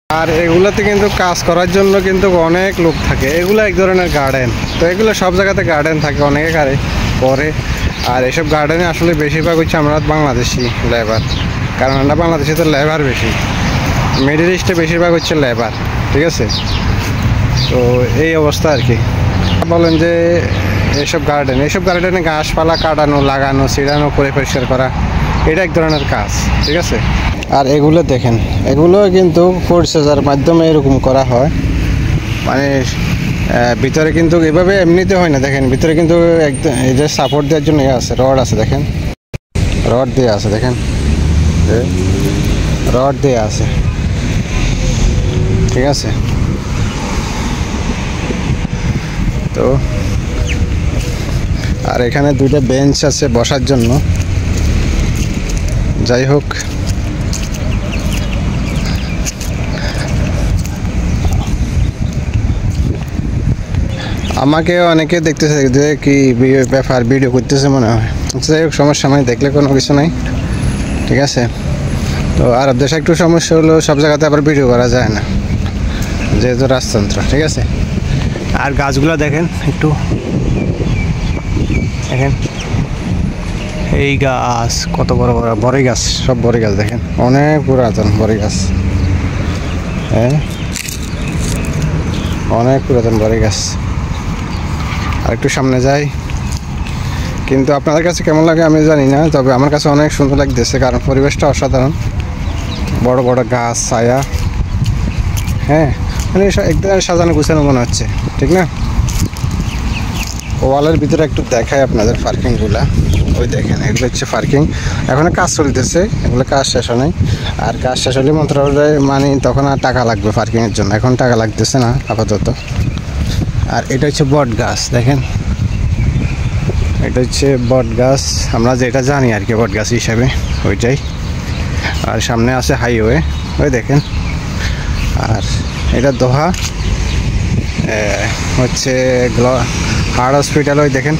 আর এগুলাতে কিন্তু কাজ করার জন্য কিন্তু অনেক লোক থাকে। এগুলো এক ধরনের গার্ডেন, তো এগুলো সব জায়গাতে গার্ডেন থাকে, অনেকে করে। আর এসব গার্ডেনে আসলে বেশিরভাগ হচ্ছে আমরা বাংলাদেশি লেবার, কারণ আমরা বাংলাদেশে তো লেবার বেশি, মিডল ইস্টে বেশিরভাগ হচ্ছে লেবার, ঠিক আছে। তো এই অবস্থা আর কি। বলেন যে এইসব গার্ডেনে গাছপালা কাটানো, লাগানো, ছিঁড়ানো, করে পরিষ্কার করা, এটা এক ধরনের কাজ, ঠিক আছে। আর এগুলো দেখেন, এগুলো কিন্তু পরিচর্যার মাধ্যমে এরকম করা হয়, মানে ভিতরে কিন্তু এভাবে এমনিতে হয় না। দেখেন ভিতরে কিন্তু একদম এই যে সাপোর্ট দেওয়ার জন্য আছে, রড আছে, দেখেন রড দেওয়া আছে, দেখেন রড দেওয়া আছে, ঠিক আছে। তো আর এখানে দুইটা বেঞ্চ আছে বসার জন্য। যাই হোক, আমাকে অনেকে দেখতেছে যে কি ব্যাপার, ভিডিও করতেছে মনে হয়। যাই হোক, সমস্যা নাই, দেখলে কোনো কিছু নাই, ঠিক আছে। তো আরব দেশে একটু সমস্যা হলো, সব জায়গাতে আবার ভিডিও করা যায় না, যেহেতু রাজতন্ত্র, ঠিক আছে। আর গাছগুলো দেখেন একটু, দেখেন এই গাছ কত বড় বড়, বড়ই গাছ, সব বড়ই গাছ দেখেন, অনেক পুরাতন বড়ই গাছ, হ্যাঁ অনেক পুরাতন বড়ই গাছ। আর একটু সামনে যাই, কিন্তু আপনাদের কাছে কেমন লাগে আমি জানি না, তবে আমার কাছে অনেক সুন্দর লাগতেছে, কারণ পরিবেশটা অসাধারণ। বড় বড় গাছ, ছায়া, হ্যাঁ, মানে একদম সাজানো গুছানো মনে হচ্ছে, ঠিক না। ওয়ালের ভিতরে একটু দেখায় আপনাদের পার্কিংগুলা, ওই দেখেন এগুলো হচ্ছে পার্কিং। এখন কাজ চলতেছে, এগুলো কাজ শেষ হয় নাই। আর কাজ শেষ হলে মন্ত্রণালয় মানে তখন আর টাকা লাগবে পার্কিংয়ের জন্য, এখন টাকা লাগতেছে না আপাতত। আর এটা হচ্ছে বট গাছ, দেখেন এটা হচ্ছে বট গাছ, আমরা যেটা জানি আর কি বট গাছ হিসাবে, ওইটাই। আর সামনে আছে হাইওয়ে, ওই দেখেন। আর এটা দোহা হচ্ছে হার্ট হসপিটাল, ওই দেখেন।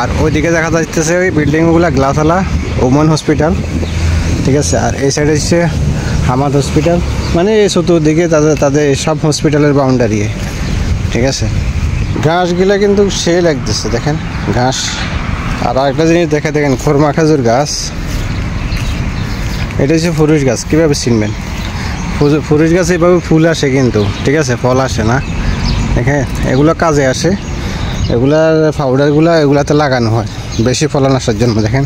আর ওইদিকে দেখা যাচ্ছে ওই বিল্ডিংগুলো গ্লাসওয়ালা ওমেন হসপিটাল, ঠিক আছে। আর এই সাইডে হচ্ছে হামাদ হসপিটাল, মানে এই চতুর্দিকে তাদের সব হসপিটালের বাউন্ডারি, ঠিক আছে। ঘাসগুলো কিন্তু সেই লাগতেছে, দেখেন ঘাস। আর একটা জিনিস দেখেন, খরমা খাজুর গাছ, এটা হচ্ছে ফুরুষ গাছ। কীভাবে চিনবেন? ফুরুষ গাছ এইভাবে ফুল আসে কিন্তু, ঠিক আছে, ফল আসে না। দেখেন এগুলো কাজে আসে, এগুলার পাউডারগুলো এগুলাতে লাগানো হয় বেশি ফলন আসার জন্য, দেখেন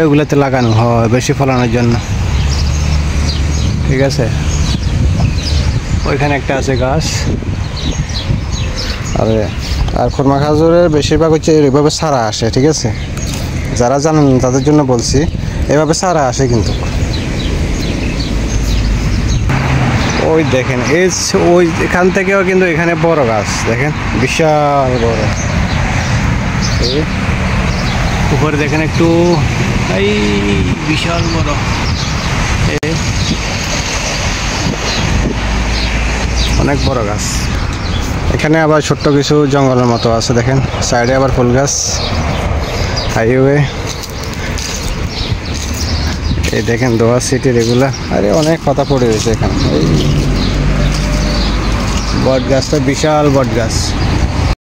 এগুলাতে লাগানো হয় বেশি ফলনের জন্য, ঠিক আছে। ওইখানে একটা আছে গাছ। আর খরমা খাজুরের বেশিরভাগ হচ্ছে এইভাবে সারা আসে, ঠিক আছে। যারা জানেন তাদের জন্য বলছি, এভাবে সারা আসে কিন্তু। ওই দেখেন ওই এখান থেকেও কিন্তু এখানে বড় গাছ, দেখেন বিশাল বড়। উপরে দেখেন একটু, এই বিশাল বড়, অনেক বড় গাছ। এখানে আবার ছোট্ট কিছু জঙ্গলের মতো আছে, দেখেন সাইডে আবার ফুল গাছ, হাইওয়ে। এই দেখেন দোয়া সিটির এগুলা, আরে অনেক পাতা পড়ে রয়েছে এখানে। বট গাছটা বিশাল বট গাছ।